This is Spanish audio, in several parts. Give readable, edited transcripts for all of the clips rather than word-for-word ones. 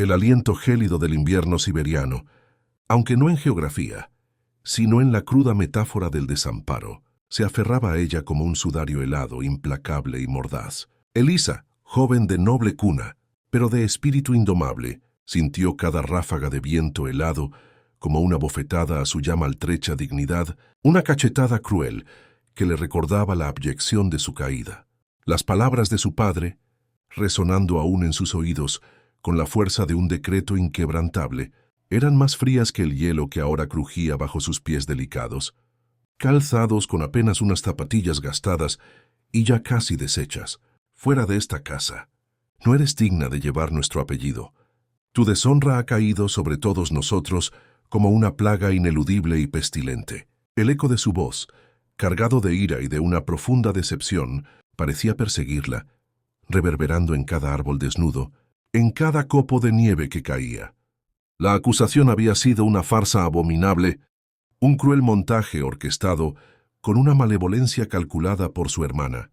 el aliento gélido del invierno siberiano, aunque no en geografía, sino en la cruda metáfora del desamparo, se aferraba a ella como un sudario helado, implacable y mordaz. Elisa, joven de noble cuna, pero de espíritu indomable, sintió cada ráfaga de viento helado como una bofetada a su ya maltrecha dignidad, una cachetada cruel que le recordaba la abyección de su caída. Las palabras de su padre, resonando aún en sus oídos con la fuerza de un decreto inquebrantable, eran más frías que el hielo que ahora crujía bajo sus pies delicados, calzados con apenas unas zapatillas gastadas y ya casi deshechas. Fuera de esta casa. No eres digna de llevar nuestro apellido. Tu deshonra ha caído sobre todos nosotros como una plaga ineludible y pestilente. El eco de su voz, cargado de ira y de una profunda decepción, parecía perseguirla, reverberando en cada árbol desnudo, en cada copo de nieve que caía. La acusación había sido una farsa abominable, un cruel montaje orquestado con una malevolencia calculada por su hermana,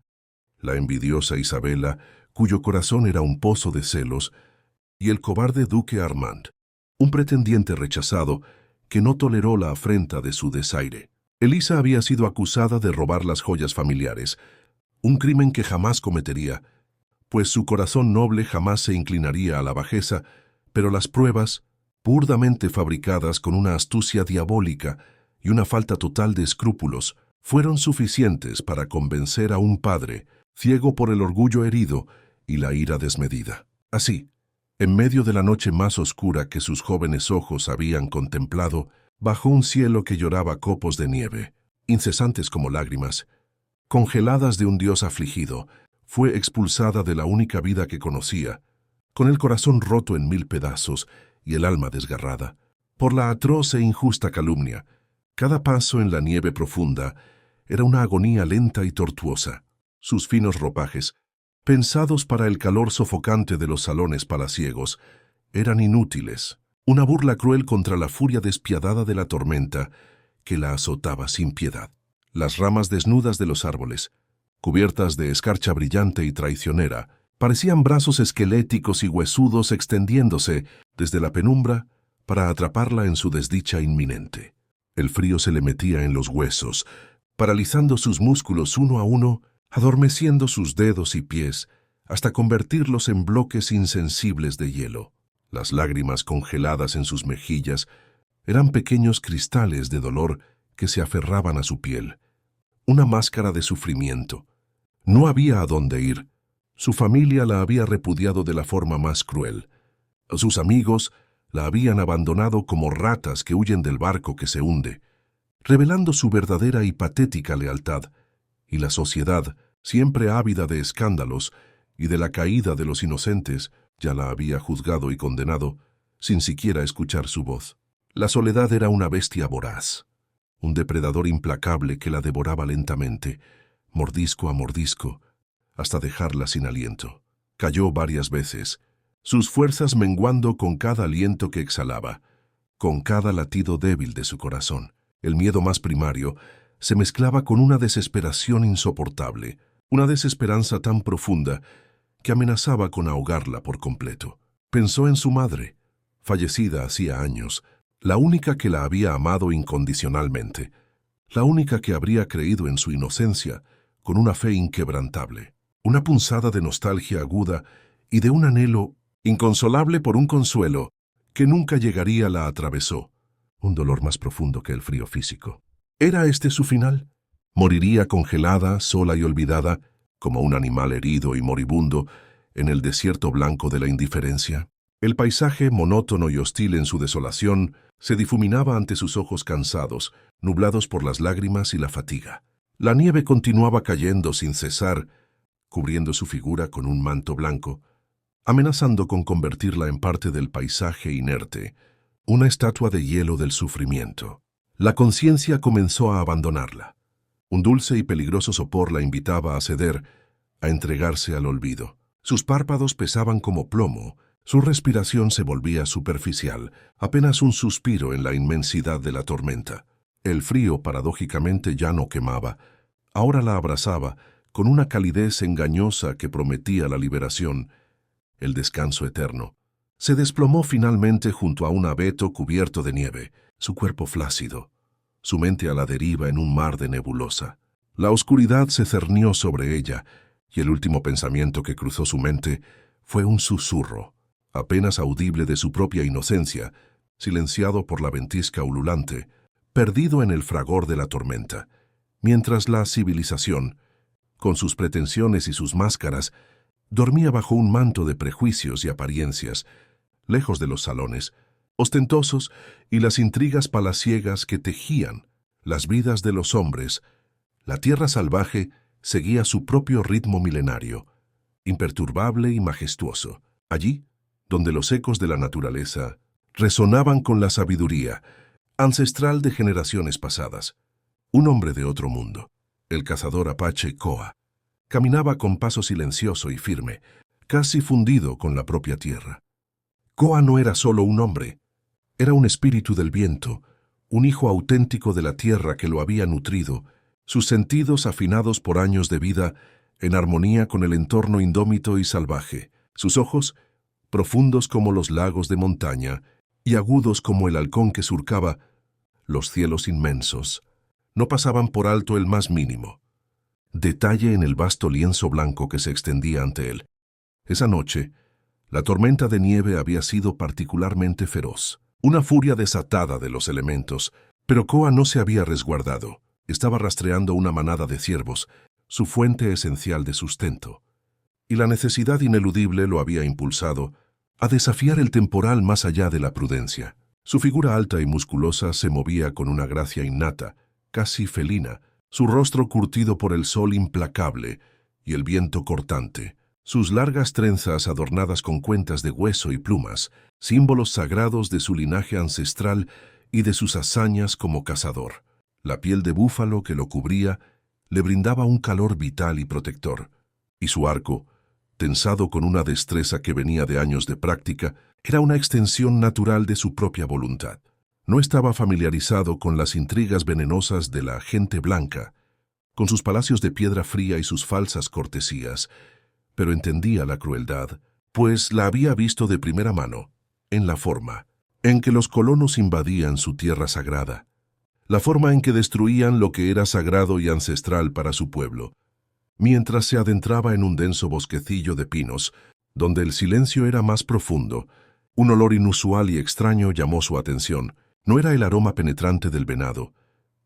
la envidiosa Isabela, cuyo corazón era un pozo de celos, y el cobarde duque Armand, un pretendiente rechazado que no toleró la afrenta de su desaire. Elisa había sido acusada de robar las joyas familiares, un crimen que jamás cometería, pues su corazón noble jamás se inclinaría a la bajeza, pero las pruebas, burdamente fabricadas con una astucia diabólica y una falta total de escrúpulos, fueron suficientes para convencer a un padre, ciego por el orgullo herido y la ira desmedida. Así, en medio de la noche más oscura que sus jóvenes ojos habían contemplado, bajo un cielo que lloraba copos de nieve, incesantes como lágrimas, congeladas de un dios afligido, fue expulsada de la única vida que conocía, con el corazón roto en 1000 pedazos y el alma desgarrada, por la atroz e injusta calumnia. Cada paso en la nieve profunda era una agonía lenta y tortuosa. Sus finos ropajes, pensados para el calor sofocante de los salones palaciegos, eran inútiles, una burla cruel contra la furia despiadada de la tormenta que la azotaba sin piedad. Las ramas desnudas de los árboles, cubiertas de escarcha brillante y traicionera, parecían brazos esqueléticos y huesudos extendiéndose desde la penumbra para atraparla en su desdicha inminente. El frío se le metía en los huesos, paralizando sus músculos uno a uno, adormeciendo sus dedos y pies, hasta convertirlos en bloques insensibles de hielo. Las lágrimas congeladas en sus mejillas eran pequeños cristales de dolor que se aferraban a su piel. Una máscara de sufrimiento. No había a dónde ir. Su familia la había repudiado de la forma más cruel. Sus amigos la habían abandonado como ratas que huyen del barco que se hunde, revelando su verdadera y patética lealtad, y la sociedad, siempre ávida de escándalos y de la caída de los inocentes, ya la había juzgado y condenado, sin siquiera escuchar su voz. La soledad era una bestia voraz, un depredador implacable que la devoraba lentamente, mordisco a mordisco, hasta dejarla sin aliento. Cayó varias veces, sus fuerzas menguando con cada aliento que exhalaba, con cada latido débil de su corazón. El miedo más primario se mezclaba con una desesperación insoportable, una desesperanza tan profunda que amenazaba con ahogarla por completo. Pensó en su madre, fallecida hacía años, la única que la había amado incondicionalmente, la única que habría creído en su inocencia con una fe inquebrantable. Una punzada de nostalgia aguda y de un anhelo inconsolable por un consuelo que nunca llegaría la atravesó. Un dolor más profundo que el frío físico. ¿Era este su final? ¿Moriría congelada, sola y olvidada, como un animal herido y moribundo, en el desierto blanco de la indiferencia? El paisaje, monótono y hostil en su desolación, se difuminaba ante sus ojos cansados, nublados por las lágrimas y la fatiga. La nieve continuaba cayendo sin cesar, cubriendo su figura con un manto blanco, amenazando con convertirla en parte del paisaje inerte, una estatua de hielo del sufrimiento. La conciencia comenzó a abandonarla. Un dulce y peligroso sopor la invitaba a ceder, a entregarse al olvido. Sus párpados pesaban como plomo, su respiración se volvía superficial, apenas un suspiro en la inmensidad de la tormenta. El frío, paradójicamente, ya no quemaba, ahora la abrazaba, con una calidez engañosa que prometía la liberación, el descanso eterno. Se desplomó finalmente junto a un abeto cubierto de nieve, su cuerpo flácido, su mente a la deriva en un mar de nebulosa. La oscuridad se cernió sobre ella, y el último pensamiento que cruzó su mente fue un susurro, apenas audible de su propia inocencia, silenciado por la ventisca ululante, perdido en el fragor de la tormenta, mientras la civilización, con sus pretensiones y sus máscaras, dormía bajo un manto de prejuicios y apariencias, lejos de los salones, ostentosos y las intrigas palaciegas que tejían las vidas de los hombres. La tierra salvaje seguía su propio ritmo milenario, imperturbable y majestuoso. Allí, donde los ecos de la naturaleza resonaban con la sabiduría ancestral de generaciones pasadas, un hombre de otro mundo, el cazador apache Koa, caminaba con paso silencioso y firme, casi fundido con la propia tierra. Koa no era solo un hombre, era un espíritu del viento, un hijo auténtico de la tierra que lo había nutrido, sus sentidos afinados por años de vida en armonía con el entorno indómito y salvaje, sus ojos profundos como los lagos de montaña y agudos como el halcón que surcaba los cielos inmensos. No pasaban por alto el más mínimo detalle en el vasto lienzo blanco que se extendía ante él. Esa noche, la tormenta de nieve había sido particularmente feroz, una furia desatada de los elementos, pero Koa no se había resguardado. Estaba rastreando una manada de ciervos, su fuente esencial de sustento, y la necesidad ineludible lo había impulsado a desafiar el temporal más allá de la prudencia. Su figura alta y musculosa se movía con una gracia innata, casi felina, su rostro curtido por el sol implacable y el viento cortante, sus largas trenzas adornadas con cuentas de hueso y plumas, símbolos sagrados de su linaje ancestral y de sus hazañas como cazador. La piel de búfalo que lo cubría le brindaba un calor vital y protector, y su arco, tensado con una destreza que venía de años de práctica, era una extensión natural de su propia voluntad. No estaba familiarizado con las intrigas venenosas de la gente blanca, con sus palacios de piedra fría y sus falsas cortesías, pero entendía la crueldad, pues la había visto de primera mano, en la forma en que los colonos invadían su tierra sagrada, la forma en que destruían lo que era sagrado y ancestral para su pueblo, mientras se adentraba en un denso bosquecillo de pinos, donde el silencio era más profundo. Un olor inusual y extraño llamó su atención. No era el aroma penetrante del venado,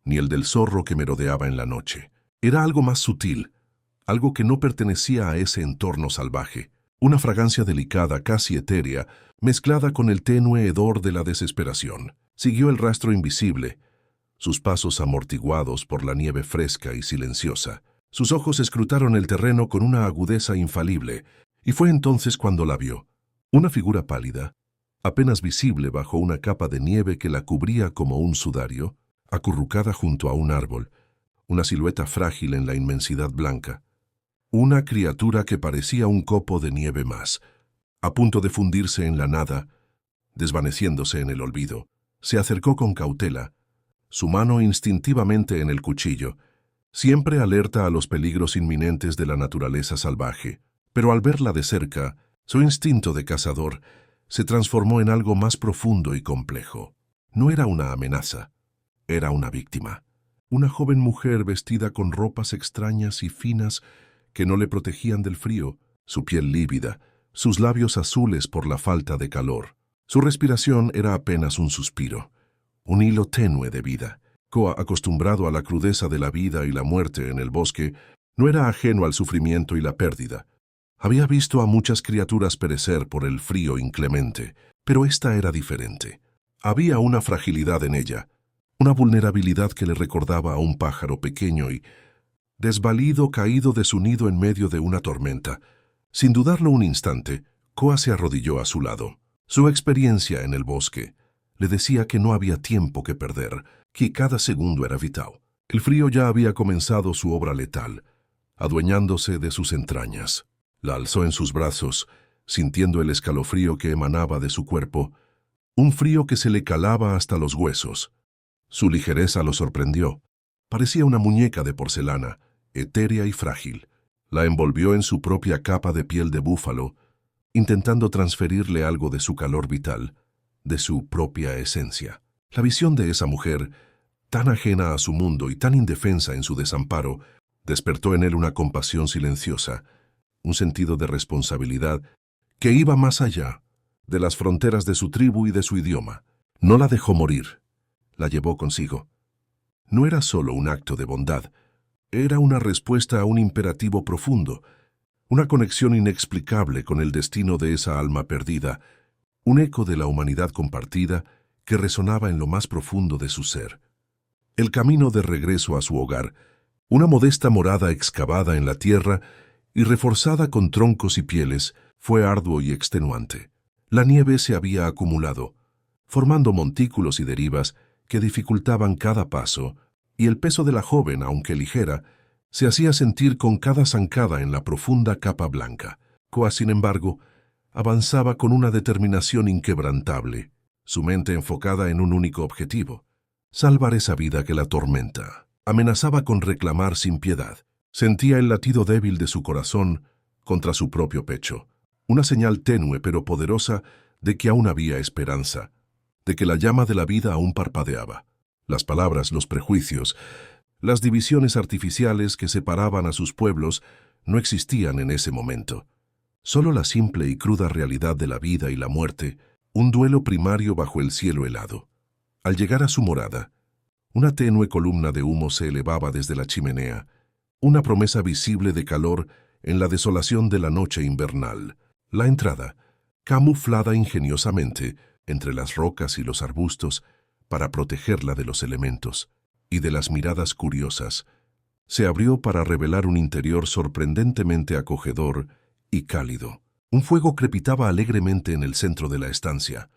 ni el del zorro que merodeaba en la noche. Era algo más sutil, algo que no pertenecía a ese entorno salvaje. Una fragancia delicada, casi etérea, mezclada con el tenue hedor de la desesperación. Siguió el rastro invisible, sus pasos amortiguados por la nieve fresca y silenciosa. Sus ojos escrutaron el terreno con una agudeza infalible, y fue entonces cuando la vio. Una figura pálida, apenas visible bajo una capa de nieve que la cubría como un sudario, acurrucada junto a un árbol, una silueta frágil en la inmensidad blanca. Una criatura que parecía un copo de nieve más, a punto de fundirse en la nada, desvaneciéndose en el olvido. Se acercó con cautela, su mano instintivamente en el cuchillo, siempre alerta a los peligros inminentes de la naturaleza salvaje. Pero al verla de cerca, su instinto de cazador se transformó en algo más profundo y complejo. No era una amenaza, era una víctima. Una joven mujer vestida con ropas extrañas y finas que no le protegían del frío, su piel lívida, sus labios azules por la falta de calor. Su respiración era apenas un suspiro, un hilo tenue de vida. Koa, acostumbrado a la crudeza de la vida y la muerte en el bosque, no era ajeno al sufrimiento y la pérdida. Había visto a muchas criaturas perecer por el frío inclemente, pero esta era diferente. Había una fragilidad en ella, una vulnerabilidad que le recordaba a un pájaro pequeño y desvalido caído de su nido en medio de una tormenta. Sin dudarlo un instante, Koa se arrodilló a su lado. Su experiencia en el bosque le decía que no había tiempo que perder, que cada segundo era vital. El frío ya había comenzado su obra letal, adueñándose de sus entrañas. La alzó en sus brazos, sintiendo el escalofrío que emanaba de su cuerpo, un frío que se le calaba hasta los huesos. Su ligereza lo sorprendió. Parecía una muñeca de porcelana, etérea y frágil. La envolvió en su propia capa de piel de búfalo, intentando transferirle algo de su calor vital, de su propia esencia. La visión de esa mujer, tan ajena a su mundo y tan indefensa en su desamparo, despertó en él una compasión silenciosa, un sentido de responsabilidad que iba más allá de las fronteras de su tribu y de su idioma. No la dejó morir, la llevó consigo. No era solo un acto de bondad, era una respuesta a un imperativo profundo, una conexión inexplicable con el destino de esa alma perdida, un eco de la humanidad compartida que resonaba en lo más profundo de su ser. El camino de regreso a su hogar, una modesta morada excavada en la tierra y reforzada con troncos y pieles, fue arduo y extenuante. La nieve se había acumulado, formando montículos y derivas que dificultaban cada paso, y el peso de la joven, aunque ligera, se hacía sentir con cada zancada en la profunda capa blanca. Koa, sin embargo, avanzaba con una determinación inquebrantable, su mente enfocada en un único objetivo: salvar esa vida que la atormenta. Amenazaba con reclamar sin piedad. Sentía el latido débil de su corazón contra su propio pecho, una señal tenue pero poderosa de que aún había esperanza, de que la llama de la vida aún parpadeaba. Las palabras, los prejuicios, las divisiones artificiales que separaban a sus pueblos no existían en ese momento. Solo la simple y cruda realidad de la vida y la muerte, un duelo primario bajo el cielo helado. Al llegar a su morada, una tenue columna de humo se elevaba desde la chimenea, una promesa visible de calor en la desolación de la noche invernal. La entrada, camuflada ingeniosamente entre las rocas y los arbustos para protegerla de los elementos y de las miradas curiosas, se abrió para revelar un interior sorprendentemente acogedor y cálido. Un fuego crepitaba alegremente en el centro de la estancia,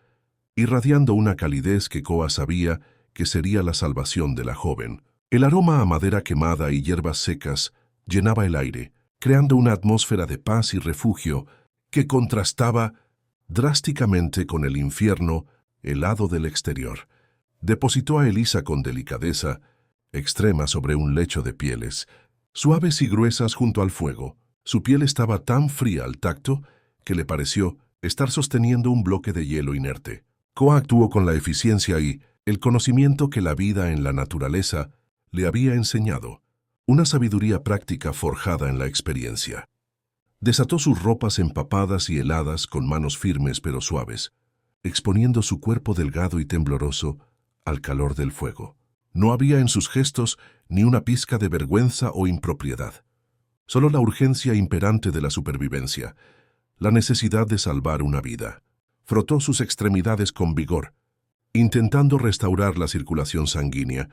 irradiando una calidez que Koa sabía que sería la salvación de la joven. El aroma a madera quemada y hierbas secas llenaba el aire, creando una atmósfera de paz y refugio que contrastaba drásticamente con el infierno helado del exterior. Depositó a Elisa con delicadeza extrema sobre un lecho de pieles, suaves y gruesas junto al fuego. Su piel estaba tan fría al tacto que le pareció estar sosteniendo un bloque de hielo inerte. Koa actuó con la eficiencia y el conocimiento que la vida en la naturaleza le había enseñado, una sabiduría práctica forjada en la experiencia. Desató sus ropas empapadas y heladas con manos firmes pero suaves, exponiendo su cuerpo delgado y tembloroso al calor del fuego. No había en sus gestos ni una pizca de vergüenza o impropiedad, solo la urgencia imperante de la supervivencia, la necesidad de salvar una vida. Frotó sus extremidades con vigor, intentando restaurar la circulación sanguínea,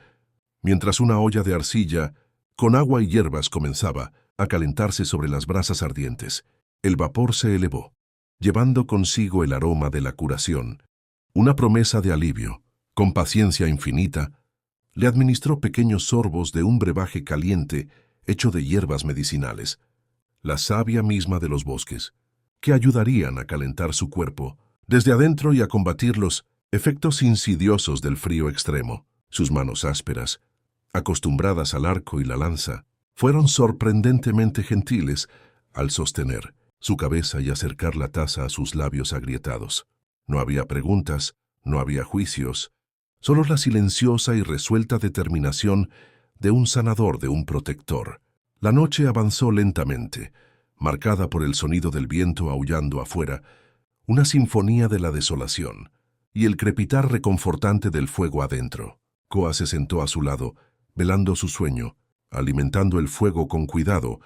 mientras una olla de arcilla, con agua y hierbas, comenzaba a calentarse sobre las brasas ardientes. El vapor se elevó, llevando consigo el aroma de la curación, una promesa de alivio. Con paciencia infinita, le administró pequeños sorbos de un brebaje caliente hecho de hierbas medicinales, la savia misma de los bosques, que ayudarían a calentar su cuerpo desde adentro y a combatir los efectos insidiosos del frío extremo. Sus manos ásperas, acostumbradas al arco y la lanza, fueron sorprendentemente gentiles al sostener su cabeza y acercar la taza a sus labios agrietados. No había preguntas, no había juicios, solo la silenciosa y resuelta determinación de un sanador, de un protector. La noche avanzó lentamente, marcada por el sonido del viento aullando afuera, una sinfonía de la desolación, y el crepitar reconfortante del fuego adentro. Koa se sentó a su lado, velando su sueño, alimentando el fuego con cuidado,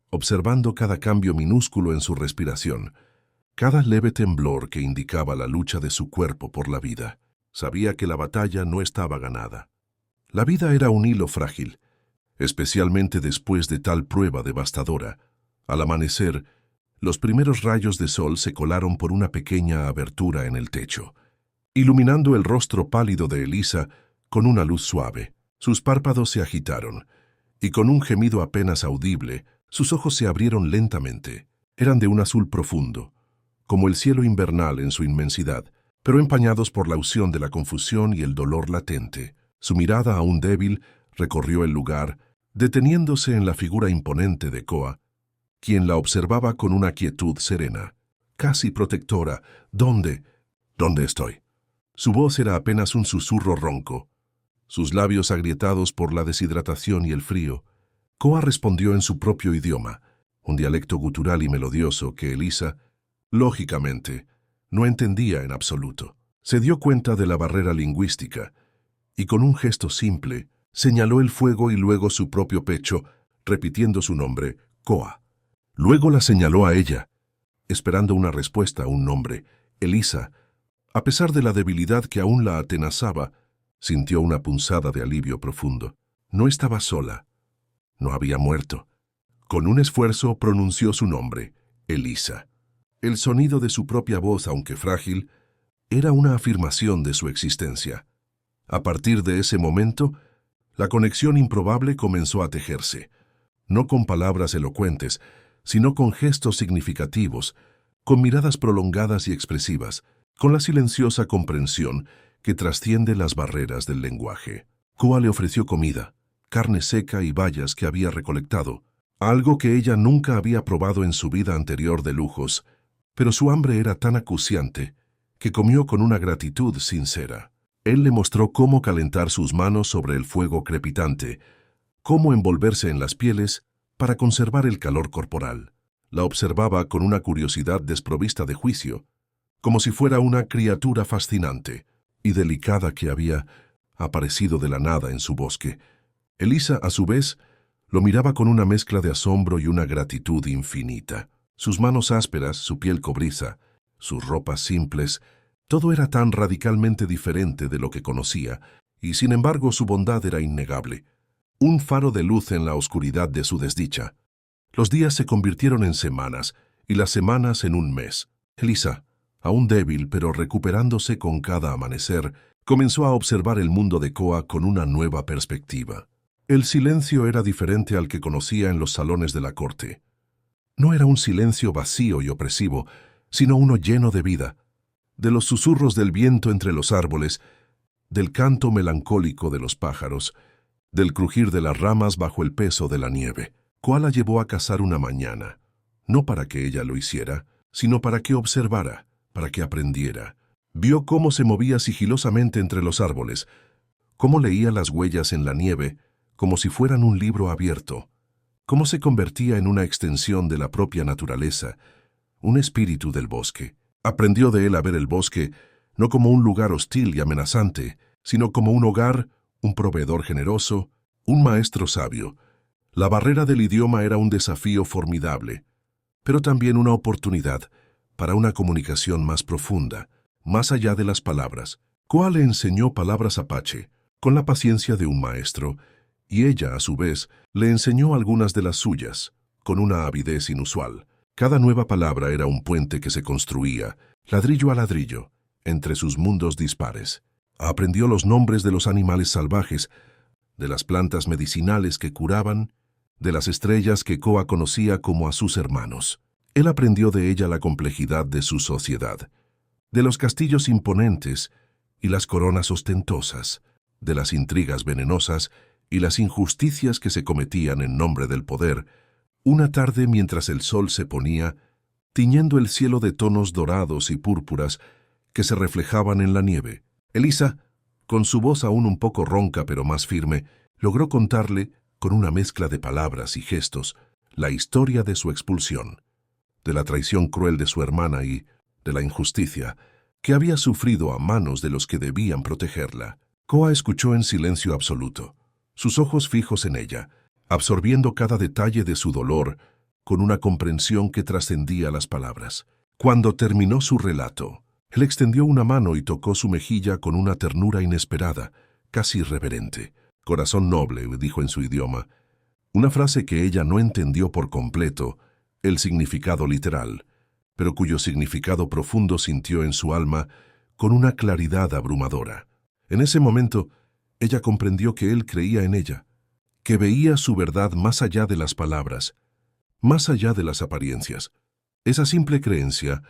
observando cada cambio minúsculo en su respiración, cada leve temblor que indicaba la lucha de su cuerpo por la vida. Sabía que la batalla no estaba ganada. La vida era un hilo frágil, especialmente después de tal prueba devastadora. Al amanecer, los primeros rayos de sol se colaron por una pequeña abertura en el techo, iluminando el rostro pálido de Elisa con una luz suave. Sus párpados se agitaron, y con un gemido apenas audible, sus ojos se abrieron lentamente. Eran de un azul profundo, como el cielo invernal en su inmensidad, pero empañados por la unción de la confusión y el dolor latente. Su mirada, aún débil, recorrió el lugar, deteniéndose en la figura imponente de Koa, quien la observaba con una quietud serena. casi protectora. ¿Dónde? ¿Dónde estoy? Su voz era apenas un susurro ronco, sus labios agrietados por la deshidratación y el frío. Koa respondió en su propio idioma, un dialecto gutural y melodioso que Elisa, lógicamente, no entendía en absoluto. Se dio cuenta de la barrera lingüística y con un gesto simple señaló el fuego y luego su propio pecho, repitiendo su nombre, Koa. Luego la señaló a ella, esperando una respuesta a un nombre. Elisa, a pesar de la debilidad que aún la atenazaba, sintió una punzada de alivio profundo. No estaba sola. No había muerto. Con un esfuerzo pronunció su nombre, Elisa. El sonido de su propia voz, aunque frágil, era una afirmación de su existencia. A partir de ese momento, la conexión improbable comenzó a tejerse, no con palabras elocuentes, sino con gestos significativos, con miradas prolongadas y expresivas, con la silenciosa comprensión que trasciende las barreras del lenguaje. Koa le ofreció comida, carne seca y bayas que había recolectado, algo que ella nunca había probado en su vida anterior de lujos, pero su hambre era tan acuciante que comió con una gratitud sincera. Él le mostró cómo calentar sus manos sobre el fuego crepitante, cómo envolverse en las pieles para conservar el calor corporal. La observaba con una curiosidad desprovista de juicio, como si fuera una criatura fascinante y delicada que había aparecido de la nada en su bosque. Elisa, a su vez, lo miraba con una mezcla de asombro y una gratitud infinita. Sus manos ásperas, su piel cobriza, sus ropas simples, todo era tan radicalmente diferente de lo que conocía, y sin embargo su bondad era innegable, un faro de luz en la oscuridad de su desdicha. Los días se convirtieron en semanas, y las semanas en un mes. Elisa, aún débil pero recuperándose con cada amanecer, comenzó a observar el mundo de Koa con una nueva perspectiva. El silencio era diferente al que conocía en los salones de la corte. No era un silencio vacío y opresivo, sino uno lleno de vida, de los susurros del viento entre los árboles, del canto melancólico de los pájaros, del crujir de las ramas bajo el peso de la nieve. Koa la llevó a cazar una mañana, no para que ella lo hiciera, sino para que observara, para que aprendiera. Vio cómo se movía sigilosamente entre los árboles, cómo leía las huellas en la nieve, como si fueran un libro abierto, cómo se convertía en una extensión de la propia naturaleza, un espíritu del bosque. Aprendió de él a ver el bosque no como un lugar hostil y amenazante, sino como un hogar, un proveedor generoso, un maestro sabio. La barrera del idioma era un desafío formidable, pero también una oportunidad para una comunicación más profunda, más allá de las palabras. Koa le enseñó palabras apache, con la paciencia de un maestro, y ella, a su vez, le enseñó algunas de las suyas, con una avidez inusual. Cada nueva palabra era un puente que se construía, ladrillo a ladrillo, entre sus mundos dispares. Aprendió los nombres de los animales salvajes, de las plantas medicinales que curaban, de las estrellas que Koa conocía como a sus hermanos. Él aprendió de ella la complejidad de su sociedad, de los castillos imponentes y las coronas ostentosas, de las intrigas venenosas y las injusticias que se cometían en nombre del poder. Una tarde, mientras el sol se ponía, tiñendo el cielo de tonos dorados y púrpuras que se reflejaban en la nieve, Elisa, con su voz aún un poco ronca pero más firme, logró contarle, con una mezcla de palabras y gestos, la historia de su expulsión, de la traición cruel de su hermana y de la injusticia que había sufrido a manos de los que debían protegerla. Koa escuchó en silencio absoluto, sus ojos fijos en ella, absorbiendo cada detalle de su dolor con una comprensión que trascendía las palabras. Cuando terminó su relato, él extendió una mano y tocó su mejilla con una ternura inesperada, casi irreverente. «Corazón noble», dijo en su idioma, una frase que ella no entendió por completo, el significado literal, pero cuyo significado profundo sintió en su alma con una claridad abrumadora. En ese momento, ella comprendió que él creía en ella, que veía su verdad más allá de las palabras, más allá de las apariencias. Esa simple creencia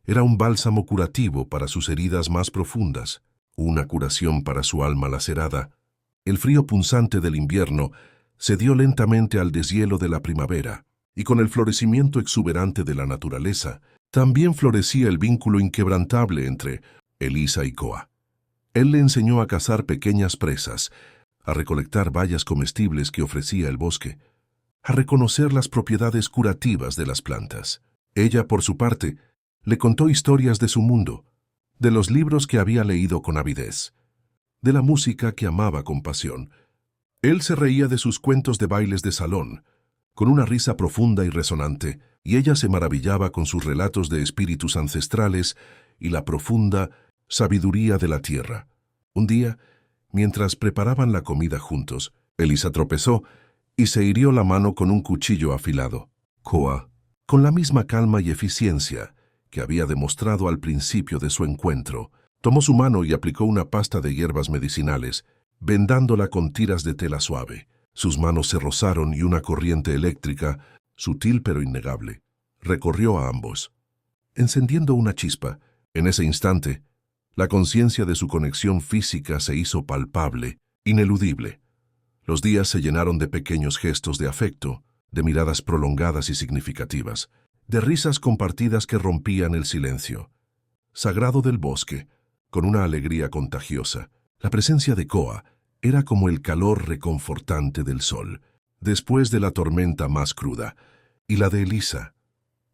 era un bálsamo curativo para sus heridas más profundas, una curación para su alma lacerada. El frío punzante del invierno cedió lentamente al deshielo de la primavera, y con el florecimiento exuberante de la naturaleza, También florecía el vínculo inquebrantable entre Elisa y Koa. Él le enseñó a cazar pequeñas presas, a recolectar bayas comestibles que ofrecía el bosque, a reconocer las propiedades curativas de las plantas. Ella, por su parte, le contó historias de su mundo, de los libros que había leído con avidez, de la música que amaba con pasión. Él se reía de sus cuentos de bailes de salón, con una risa profunda y resonante, y ella se maravillaba con sus relatos de espíritus ancestrales y la profunda sabiduría de la tierra. Un día, mientras preparaban la comida juntos, Elisa tropezó y se hirió la mano con un cuchillo afilado. Koa, con la misma calma y eficiencia que había demostrado al principio de su encuentro, tomó su mano y aplicó una pasta de hierbas medicinales, vendándola con tiras de tela suave. Sus manos se rozaron y una corriente eléctrica, sutil pero innegable, recorrió a ambos, encendiendo una chispa. En ese instante, la conciencia de su conexión física se hizo palpable, ineludible. Los días se llenaron de pequeños gestos de afecto, de miradas prolongadas y significativas, de risas compartidas que rompían el silencio. Sagrado del bosque, con una alegría contagiosa, la presencia de Koa era como el calor reconfortante del sol, después de la tormenta más cruda, y la de Elisa,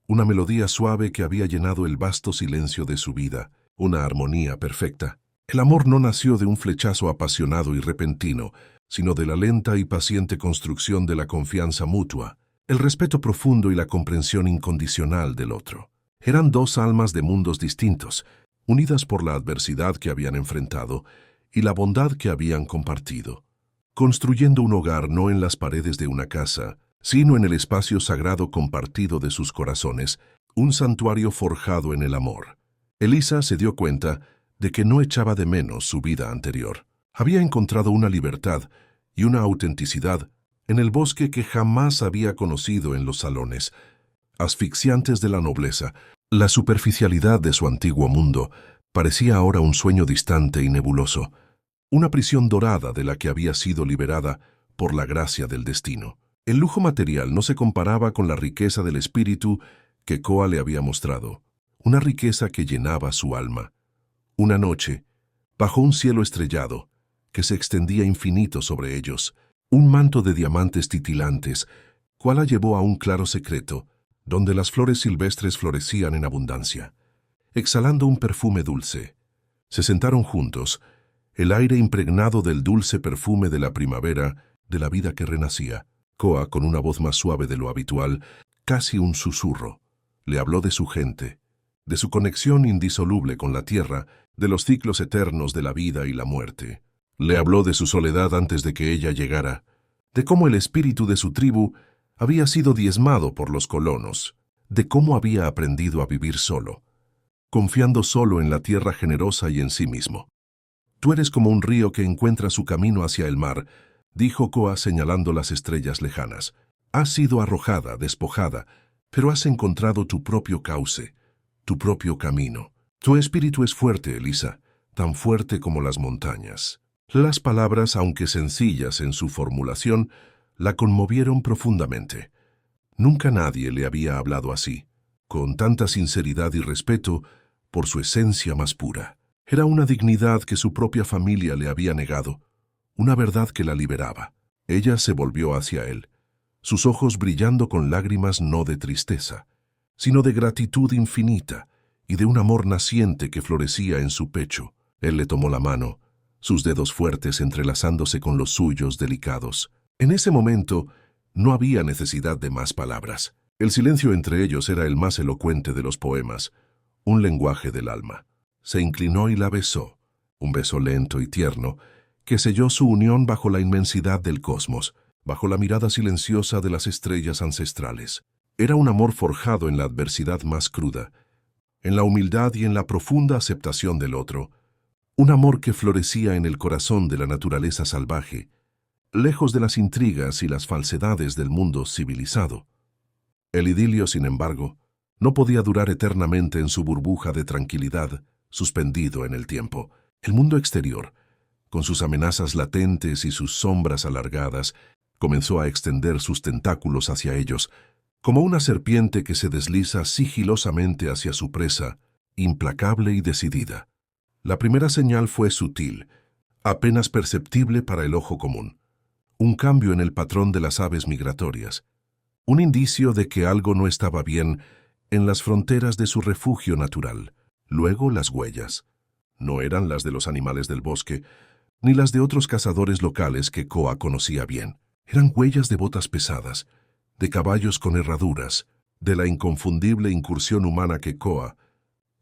una melodía suave que había llenado el vasto silencio de su vida, una armonía perfecta. El amor no nació de un flechazo apasionado y repentino, sino de la lenta y paciente construcción de la confianza mutua, el respeto profundo y la comprensión incondicional del otro. Eran dos almas de mundos distintos, unidas por la adversidad que habían enfrentado y la bondad que habían compartido, construyendo un hogar no en las paredes de una casa, sino en el espacio sagrado compartido de sus corazones, un santuario forjado en el amor. Elisa se dio cuenta de que no echaba de menos su vida anterior. Había encontrado una libertad y una autenticidad en el bosque que jamás había conocido en los salones, asfixiantes de la nobleza. La superficialidad de su antiguo mundo parecía ahora un sueño distante y nebuloso, una prisión dorada de la que había sido liberada por la gracia del destino. El lujo material no se comparaba con la riqueza del espíritu que Koa le había mostrado, una riqueza que llenaba su alma. Una noche, bajo un cielo estrellado, que se extendía infinito sobre ellos, un manto de diamantes titilantes, Koa la llevó a un claro secreto, donde las flores silvestres florecían en abundancia, exhalando un perfume dulce. Se sentaron juntos, el aire impregnado del dulce perfume de la primavera, de la vida que renacía. Koa, con una voz más suave de lo habitual, casi un susurro, le habló de su gente, de su conexión indisoluble con la tierra, de los ciclos eternos de la vida y la muerte. Le habló de su soledad antes de que ella llegara, de cómo el espíritu de su tribu había sido diezmado por los colonos, de cómo había aprendido a vivir solo, confiando solo en la tierra generosa y en sí mismo. «Tú eres como un río que encuentra su camino hacia el mar», dijo Koa señalando las estrellas lejanas. «Has sido arrojada, despojada, pero has encontrado tu propio cauce, tu propio camino. Tu espíritu es fuerte, Elisa, tan fuerte como las montañas». Las palabras, aunque sencillas en su formulación, la conmovieron profundamente. Nunca nadie le había hablado así, con tanta sinceridad y respeto por su esencia más pura. Era una dignidad que su propia familia le había negado, una verdad que la liberaba. Ella se volvió hacia él, sus ojos brillando con lágrimas no de tristeza, sino de gratitud infinita y de un amor naciente que florecía en su pecho. Él le tomó la mano, sus dedos fuertes entrelazándose con los suyos delicados. En ese momento no había necesidad de más palabras. El silencio entre ellos era el más elocuente de los poemas, un lenguaje del alma. Se inclinó y la besó, un beso lento y tierno, que selló su unión bajo la inmensidad del cosmos, bajo la mirada silenciosa de las estrellas ancestrales. Era un amor forjado en la adversidad más cruda, en la humildad y en la profunda aceptación del otro, un amor que florecía en el corazón de la naturaleza salvaje, lejos de las intrigas y las falsedades del mundo civilizado. El idilio, sin embargo, no podía durar eternamente en su burbuja de tranquilidad, suspendido en el tiempo. El mundo exterior, con sus amenazas latentes y sus sombras alargadas, comenzó a extender sus tentáculos hacia ellos, como una serpiente que se desliza sigilosamente hacia su presa, implacable y decidida. La primera señal fue sutil, apenas perceptible para el ojo común. Un cambio en el patrón de las aves migratorias. Un indicio de que algo no estaba bien en las fronteras de su refugio natural. Luego las huellas. No eran las de los animales del bosque, ni las de otros cazadores locales que Koa conocía bien. Eran huellas de botas pesadas, de caballos con herraduras, de la inconfundible incursión humana que Koa,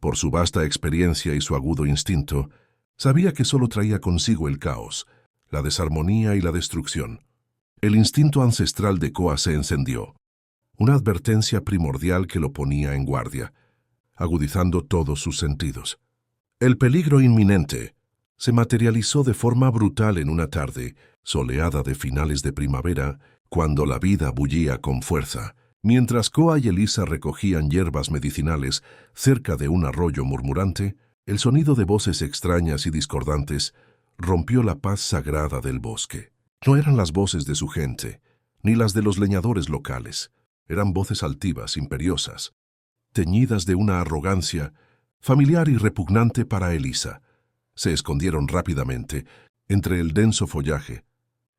por su vasta experiencia y su agudo instinto, sabía que solo traía consigo el caos, la desarmonía y la destrucción. El instinto ancestral de Koa se encendió, una advertencia primordial que lo ponía en guardia, agudizando todos sus sentidos. El peligro inminente se materializó de forma brutal en una tarde soleada de finales de primavera, cuando la vida bullía con fuerza. Mientras Koa y Elisa recogían hierbas medicinales cerca de un arroyo murmurante, el sonido de voces extrañas y discordantes rompió la paz sagrada del bosque. No eran las voces de su gente, ni las de los leñadores locales. Eran voces altivas, imperiosas, teñidas de una arrogancia familiar y repugnante para Elisa. Se escondieron rápidamente entre el denso follaje,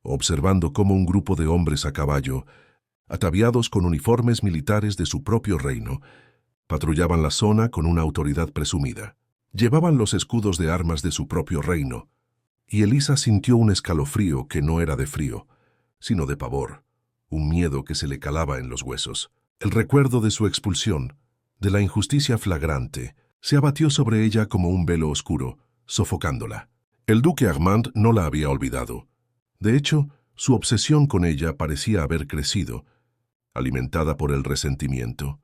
observando cómo un grupo de hombres a caballo, ataviados con uniformes militares de su propio reino, patrullaban la zona con una autoridad presumida. Llevaban los escudos de armas de su propio reino, y Elisa sintió un escalofrío que no era de frío, sino de pavor, un miedo que se le calaba en los huesos. El recuerdo de su expulsión, de la injusticia flagrante, se abatió sobre ella como un velo oscuro, sofocándola. El duque Armand no la había olvidado. De hecho, su obsesión con ella parecía haber crecido, alimentada por el resentimiento.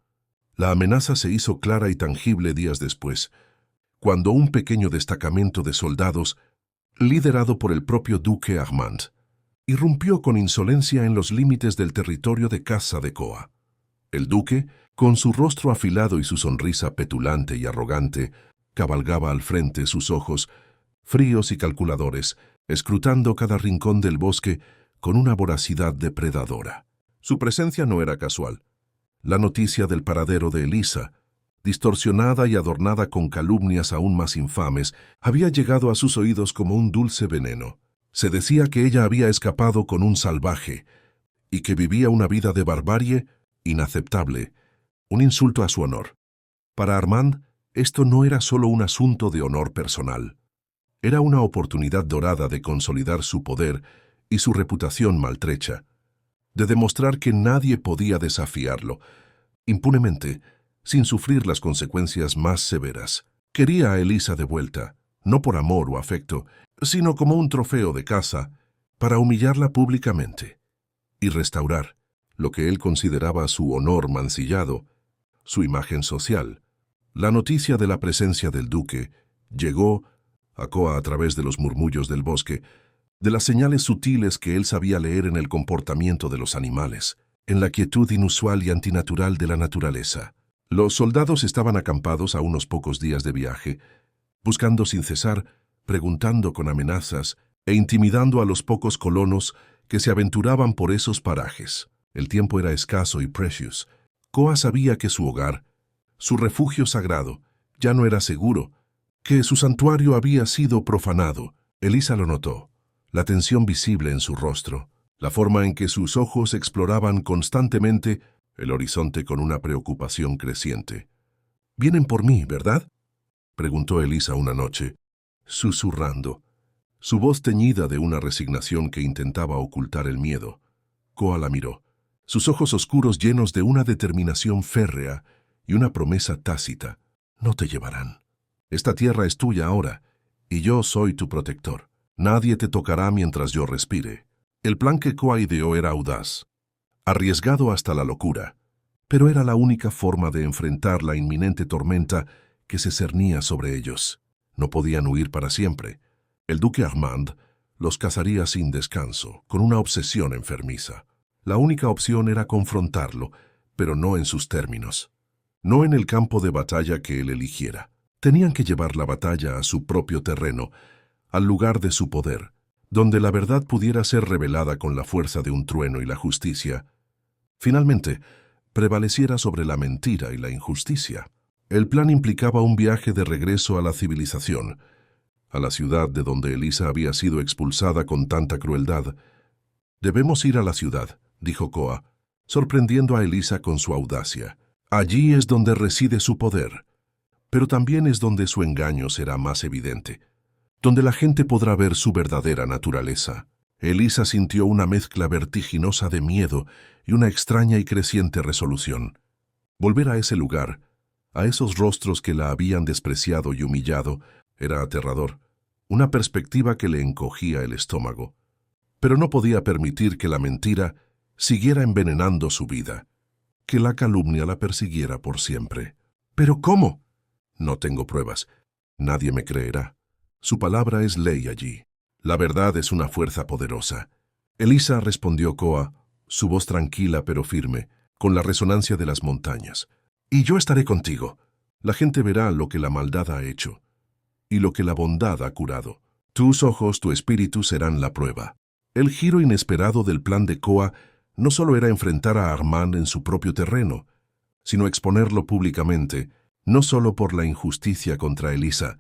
La amenaza se hizo clara y tangible días después, cuando un pequeño destacamento de soldados, liderado por el propio duque Armand, irrumpió con insolencia en los límites del territorio de caza de Koa. El duque, con su rostro afilado y su sonrisa petulante y arrogante, cabalgaba al frente, sus ojos, fríos y calculadores, escrutando cada rincón del bosque con una voracidad depredadora. Su presencia no era casual. La noticia del paradero de Elisa, distorsionada y adornada con calumnias aún más infames, había llegado a sus oídos como un dulce veneno. Se decía que ella había escapado con un salvaje y que vivía una vida de barbarie inaceptable, un insulto a su honor. Para Armand, esto no era solo un asunto de honor personal. Era una oportunidad dorada de consolidar su poder y su reputación maltrecha, de demostrar que nadie podía desafiarlo, impunemente, sin sufrir las consecuencias más severas. Quería a Elisa de vuelta, no por amor o afecto, sino como un trofeo de caza, para humillarla públicamente y restaurar lo que él consideraba su honor mancillado, su imagen social. La noticia de la presencia del duque llegó a Koa a través de los murmullos del bosque, de las señales sutiles que él sabía leer en el comportamiento de los animales, en la quietud inusual y antinatural de la naturaleza. Los soldados estaban acampados a unos pocos días de viaje, buscando sin cesar, preguntando con amenazas e intimidando a los pocos colonos que se aventuraban por esos parajes. El tiempo era escaso y Precious. Koa sabía que su hogar, su refugio sagrado, ya no era seguro, que su santuario había sido profanado. Elisa lo notó, la tensión visible en su rostro, la forma en que sus ojos exploraban constantemente el horizonte con una preocupación creciente. «Vienen por mí, ¿verdad?», preguntó Elisa una noche, susurrando, su voz teñida de una resignación que intentaba ocultar el miedo. Koa la miró, sus ojos oscuros llenos de una determinación férrea y una promesa tácita. «No te llevarán. Esta tierra es tuya ahora, y yo soy tu protector. Nadie te tocará mientras yo respire». El plan que Koa ideó era audaz, arriesgado hasta la locura, pero era la única forma de enfrentar la inminente tormenta que se cernía sobre ellos. No podían huir para siempre. El duque Armand los cazaría sin descanso, con una obsesión enfermiza. La única opción era confrontarlo, pero no en sus términos. No en el campo de batalla que él eligiera. Tenían que llevar la batalla a su propio terreno, al lugar de su poder, donde la verdad pudiera ser revelada con la fuerza de un trueno y la justicia. Finalmente, prevaleciera sobre la mentira y la injusticia. El plan implicaba un viaje de regreso a la civilización, a la ciudad de donde Elisa había sido expulsada con tanta crueldad. «Debemos ir a la ciudad», dijo Koa, sorprendiendo a Elisa con su audacia. «Allí es donde reside su poder, pero también es donde su engaño será más evidente, donde la gente podrá ver su verdadera naturaleza». Elisa sintió una mezcla vertiginosa de miedo y una extraña y creciente resolución. Volver a ese lugar, a esos rostros que la habían despreciado y humillado, era aterrador, una perspectiva que le encogía el estómago. Pero no podía permitir que la mentira siguiera envenenando su vida, que la calumnia la persiguiera por siempre. «¿Pero cómo?» «No tengo pruebas. Nadie me creerá. Su palabra es ley allí. La verdad es una fuerza poderosa». «Elisa», respondió Koa, su voz tranquila pero firme, con la resonancia de las montañas. «Y yo estaré contigo. La gente verá lo que la maldad ha hecho y lo que la bondad ha curado. Tus ojos, tu espíritu serán la prueba». El giro inesperado del plan de Koa no solo era enfrentar a Armand en su propio terreno, sino exponerlo públicamente, no solo por la injusticia contra Elisa,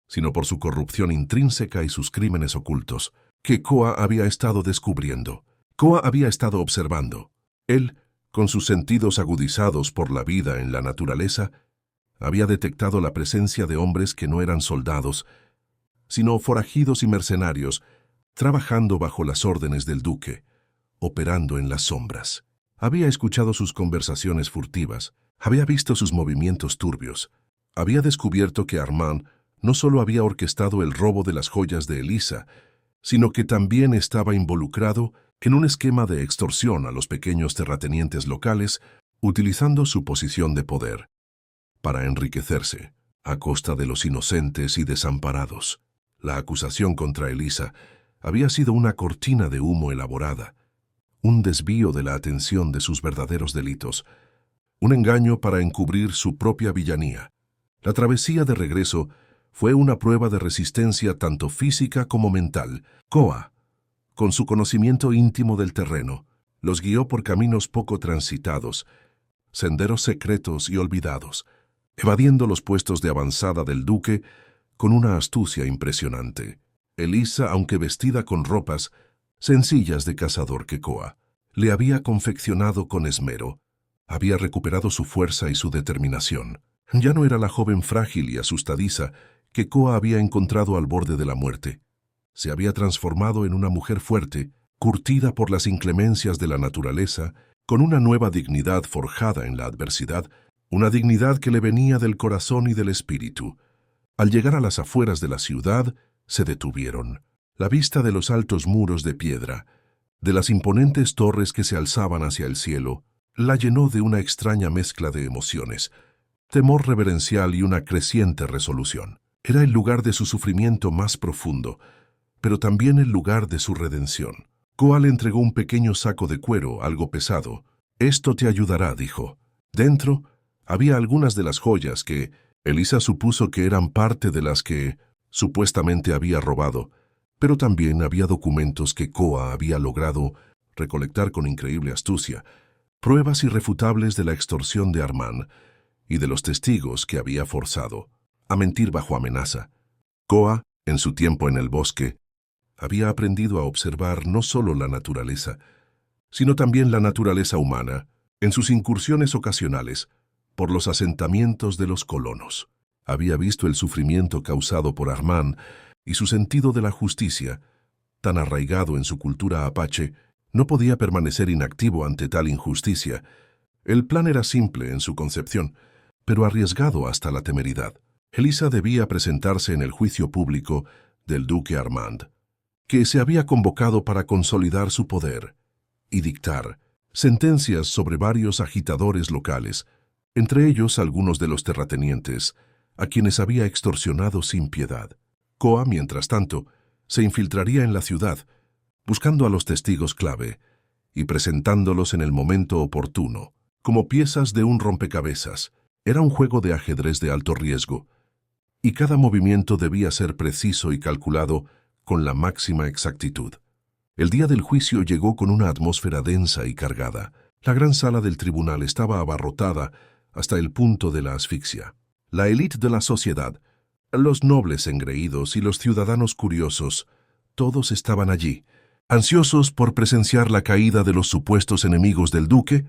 sino por su corrupción intrínseca y sus crímenes ocultos, que Koa había estado descubriendo. Koa había estado observando. Él, con sus sentidos agudizados por la vida en la naturaleza, había detectado la presencia de hombres que no eran soldados, sino forajidos y mercenarios, trabajando bajo las órdenes del duque, operando en las sombras. Había escuchado sus conversaciones furtivas, había visto sus movimientos turbios, había descubierto que Armand no solo había orquestado el robo de las joyas de Elisa, sino que también estaba involucrado en un esquema de extorsión a los pequeños terratenientes locales, utilizando su posición de poder para enriquecerse a costa de los inocentes y desamparados. La acusación contra Elisa había sido una cortina de humo elaborada, un desvío de la atención de sus verdaderos delitos, un engaño para encubrir su propia villanía. La travesía de regreso fue una prueba de resistencia tanto física como mental. Koa, con su conocimiento íntimo del terreno, los guió por caminos poco transitados, senderos secretos y olvidados, evadiendo los puestos de avanzada del duque con una astucia impresionante. Elisa, aunque vestida con ropas sencillas de cazador que Koa le había confeccionado con esmero, había recuperado su fuerza y su determinación. Ya no era la joven frágil y asustadiza que Koa había encontrado al borde de la muerte. Se había transformado en una mujer fuerte, curtida por las inclemencias de la naturaleza, con una nueva dignidad forjada en la adversidad, una dignidad que le venía del corazón y del espíritu. Al llegar a las afueras de la ciudad, se detuvieron. La vista de los altos muros de piedra, de las imponentes torres que se alzaban hacia el cielo, la llenó de una extraña mezcla de emociones, temor reverencial y una creciente resolución. Era el lugar de su sufrimiento más profundo, pero también el lugar de su redención. Koa le entregó un pequeño saco de cuero, algo pesado. «Esto te ayudará», dijo. Dentro había algunas de las joyas que Elisa supuso que eran parte de las que supuestamente había robado, pero también había documentos que Koa había logrado recolectar con increíble astucia, pruebas irrefutables de la extorsión de Armand y de los testigos que había forzado a mentir bajo amenaza. Koa, en su tiempo en el bosque, había aprendido a observar no solo la naturaleza, sino también la naturaleza humana, en sus incursiones ocasionales por los asentamientos de los colonos. Había visto el sufrimiento causado por Armand y su sentido de la justicia, tan arraigado en su cultura apache, no podía permanecer inactivo ante tal injusticia. El plan era simple en su concepción, pero arriesgado hasta la temeridad. Elisa debía presentarse en el juicio público del duque Armand, que se había convocado para consolidar su poder y dictar sentencias sobre varios agitadores locales, entre ellos algunos de los terratenientes, a quienes había extorsionado sin piedad. Koa, mientras tanto, se infiltraría en la ciudad, buscando a los testigos clave y presentándolos en el momento oportuno, como piezas de un rompecabezas. Era un juego de ajedrez de alto riesgo, y cada movimiento debía ser preciso y calculado con la máxima exactitud. El día del juicio llegó con una atmósfera densa y cargada. La gran sala del tribunal estaba abarrotada hasta el punto de la asfixia. La élite de la sociedad, los nobles engreídos y los ciudadanos curiosos, todos estaban allí, ansiosos por presenciar la caída de los supuestos enemigos del duque,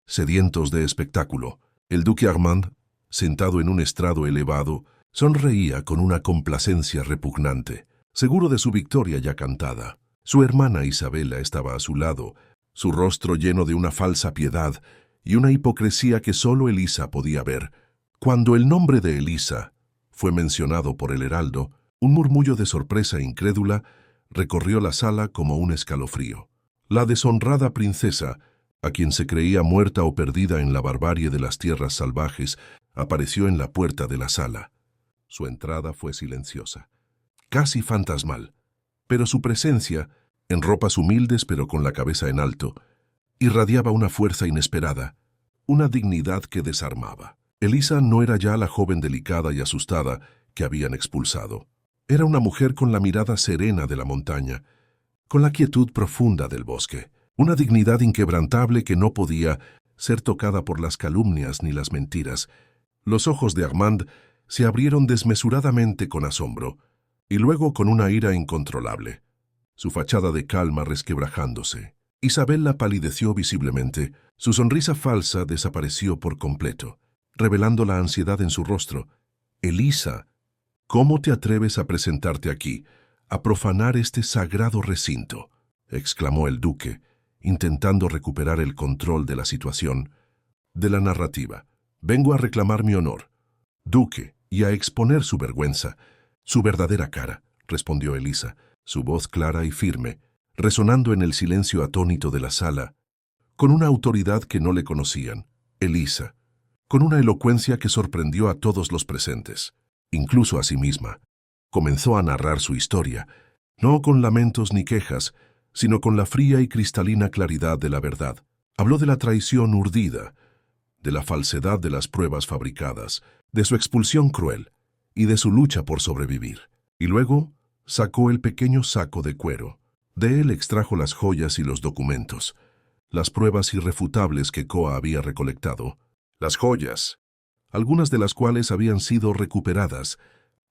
sedientos de espectáculo. El duque Armand, sentado en un estrado elevado, sonreía con una complacencia repugnante, seguro de su victoria ya cantada. Su hermana Isabela estaba a su lado, su rostro lleno de una falsa piedad y una hipocresía que solo Elisa podía ver. Cuando el nombre de Elisa fue mencionado por el heraldo, un murmullo de sorpresa incrédula recorrió la sala como un escalofrío. La deshonrada princesa, a quien se creía muerta o perdida en la barbarie de las tierras salvajes, apareció en la puerta de la sala. Su entrada fue silenciosa, casi fantasmal, pero su presencia, en ropas humildes pero con la cabeza en alto, irradiaba una fuerza inesperada, una dignidad que desarmaba. Elisa no era ya la joven delicada y asustada que habían expulsado. Era una mujer con la mirada serena de la montaña, con la quietud profunda del bosque, una dignidad inquebrantable que no podía ser tocada por las calumnias ni las mentiras. Los ojos de Armand se abrieron desmesuradamente con asombro, y luego con una ira incontrolable, su fachada de calma resquebrajándose. Isabela palideció visiblemente, su sonrisa falsa desapareció por completo, revelando la ansiedad en su rostro. «Elisa, ¿cómo te atreves a presentarte aquí, a profanar este sagrado recinto?», exclamó el duque, intentando recuperar el control de la situación, de la narrativa. «Vengo a reclamar mi honor, duque, y a exponer su vergüenza, su verdadera cara», respondió Elisa, su voz clara y firme, resonando en el silencio atónito de la sala, con una autoridad que no le conocían. Elisa, con una elocuencia que sorprendió a todos los presentes, incluso a sí misma, comenzó a narrar su historia, no con lamentos ni quejas, sino con la fría y cristalina claridad de la verdad. Habló de la traición urdida, de la falsedad de las pruebas fabricadas, de su expulsión cruel y de su lucha por sobrevivir. Y luego sacó el pequeño saco de cuero. De él extrajo las joyas y los documentos, las pruebas irrefutables que Koa había recolectado. Las joyas, algunas de las cuales habían sido recuperadas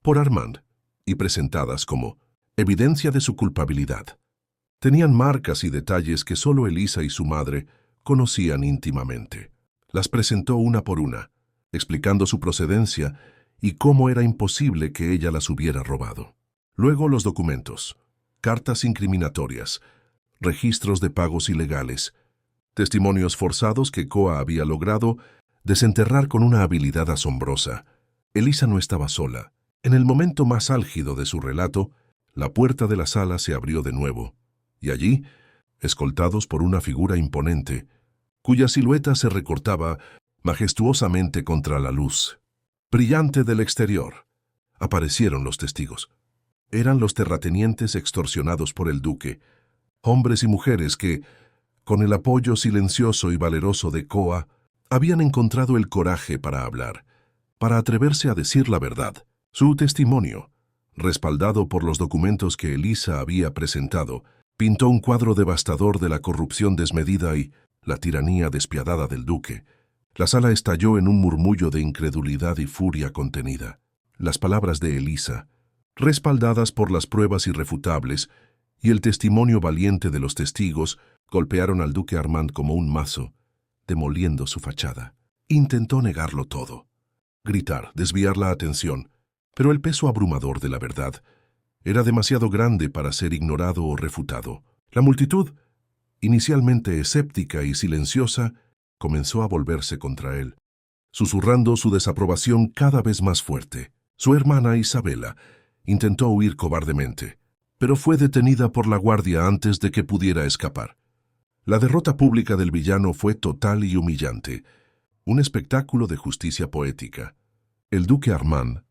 por Armand y presentadas como evidencia de su culpabilidad. Tenían marcas y detalles que solo Elisa y su madre conocían íntimamente. Las presentó una por una, explicando su procedencia y cómo era imposible que ella las hubiera robado. Luego los documentos, cartas incriminatorias, registros de pagos ilegales, testimonios forzados que Koa había logrado desenterrar con una habilidad asombrosa. Elisa no estaba sola. En el momento más álgido de su relato, la puerta de la sala se abrió de nuevo, y allí, escoltados por una figura imponente, cuya silueta se recortaba majestuosamente contra la luz brillante del exterior, aparecieron los testigos. Eran los terratenientes extorsionados por el duque, hombres y mujeres que, con el apoyo silencioso y valeroso de Koa, habían encontrado el coraje para hablar, para atreverse a decir la verdad. Su testimonio, respaldado por los documentos que Elisa había presentado, pintó un cuadro devastador de la corrupción desmedida y la tiranía despiadada del duque. La sala estalló en un murmullo de incredulidad y furia contenida. Las palabras de Elisa, respaldadas por las pruebas irrefutables y el testimonio valiente de los testigos, golpearon al duque Armand como un mazo, demoliendo su fachada. Intentó negarlo todo, gritar, desviar la atención, pero el peso abrumador de la verdad era demasiado grande para ser ignorado o refutado. La multitud, inicialmente escéptica y silenciosa, comenzó a volverse contra él, susurrando su desaprobación cada vez más fuerte. Su hermana Isabela intentó huir cobardemente, pero fue detenida por la guardia antes de que pudiera escapar. La derrota pública del villano fue total y humillante, un espectáculo de justicia poética. El duque Armand,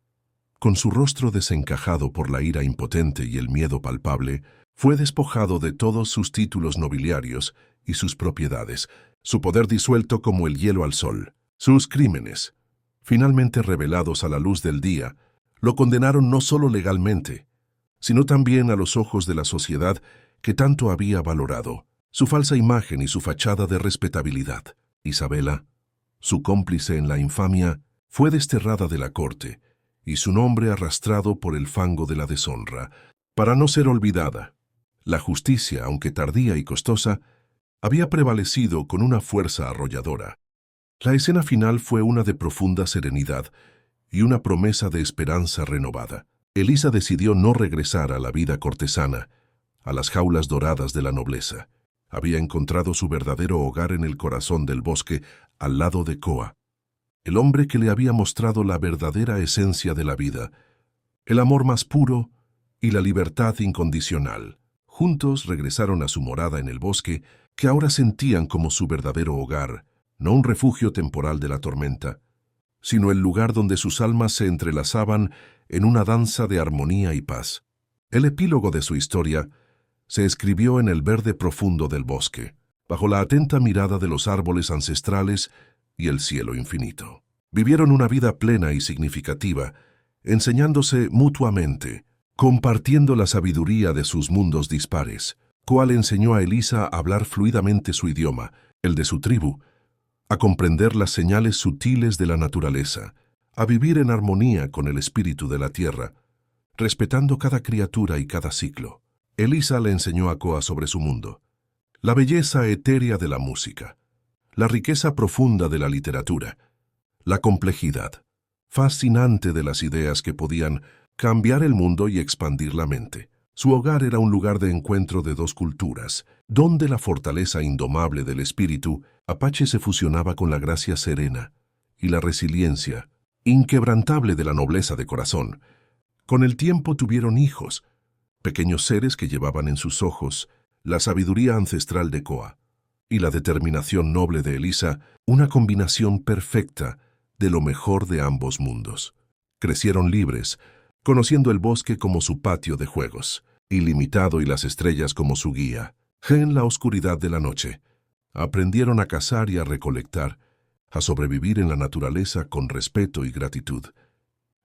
con su rostro desencajado por la ira impotente y el miedo palpable, fue despojado de todos sus títulos nobiliarios y sus propiedades, su poder disuelto como el hielo al sol. Sus crímenes, finalmente revelados a la luz del día, lo condenaron no solo legalmente, sino también a los ojos de la sociedad que tanto había valorado. su falsa imagen y su fachada de respetabilidad. Isabela, su cómplice en la infamia, fue desterrada de la corte y su nombre arrastrado por el fango de la deshonra, para no ser olvidada. La justicia, aunque tardía y costosa, había prevalecido con una fuerza arrolladora. La escena final fue una de profunda serenidad y una promesa de esperanza renovada. Elisa decidió no regresar a la vida cortesana, a las jaulas doradas de la nobleza. Había encontrado su verdadero hogar en el corazón del bosque, al lado de Koa, el hombre que le había mostrado la verdadera esencia de la vida, el amor más puro y la libertad incondicional. Juntos regresaron a su morada en el bosque, que ahora sentían como su verdadero hogar, no un refugio temporal de la tormenta, sino el lugar donde sus almas se entrelazaban en una danza de armonía y paz. El epílogo de su historia se escribió en el verde profundo del bosque, bajo la atenta mirada de los árboles ancestrales y el cielo infinito. Vivieron una vida plena y significativa, enseñándose mutuamente, compartiendo la sabiduría de sus mundos dispares. Koa le enseñó a Elisa a hablar fluidamente su idioma, el de su tribu, a comprender las señales sutiles de la naturaleza, a vivir en armonía con el espíritu de la tierra, respetando cada criatura y cada ciclo. Elisa le enseñó a Koa sobre su mundo, la belleza etérea de la música, la riqueza profunda de la literatura, la complejidad fascinante de las ideas que podían cambiar el mundo y expandir la mente. Su hogar era un lugar de encuentro de dos culturas, donde la fortaleza indomable del espíritu apache se fusionaba con la gracia serena y la resiliencia inquebrantable de la nobleza de corazón. Con el tiempo tuvieron hijos, pequeños seres que llevaban en sus ojos la sabiduría ancestral de Koa y la determinación noble de Elisa, una combinación perfecta de lo mejor de ambos mundos. Crecieron libres, conociendo el bosque como su patio de juegos, ilimitado y las estrellas como su guía. En la oscuridad de la noche, aprendieron a cazar y a recolectar, a sobrevivir en la naturaleza con respeto y gratitud,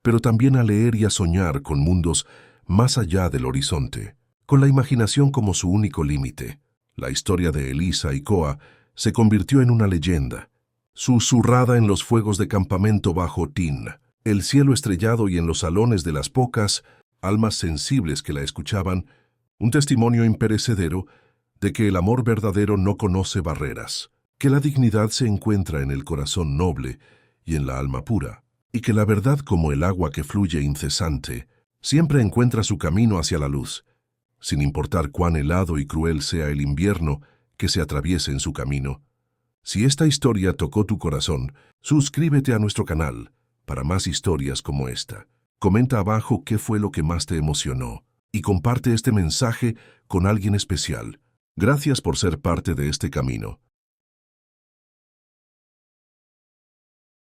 pero también a leer y a soñar con mundos más allá del horizonte, con la imaginación como su único límite. La historia de Elisa y Koa se convirtió en una leyenda, susurrada en los fuegos de campamento bajo Tin, el cielo estrellado y en los salones de las pocas almas sensibles que la escuchaban, un testimonio imperecedero de que el amor verdadero no conoce barreras, que la dignidad se encuentra en el corazón noble y en la alma pura, y que la verdad, como el agua que fluye incesante, siempre encuentra su camino hacia la luz, sin importar cuán helado y cruel sea el invierno que se atraviese en su camino. Si esta historia tocó tu corazón, suscríbete a nuestro canal para más historias como esta. Comenta abajo qué fue lo que más te emocionó y comparte este mensaje con alguien especial. Gracias por ser parte de este camino.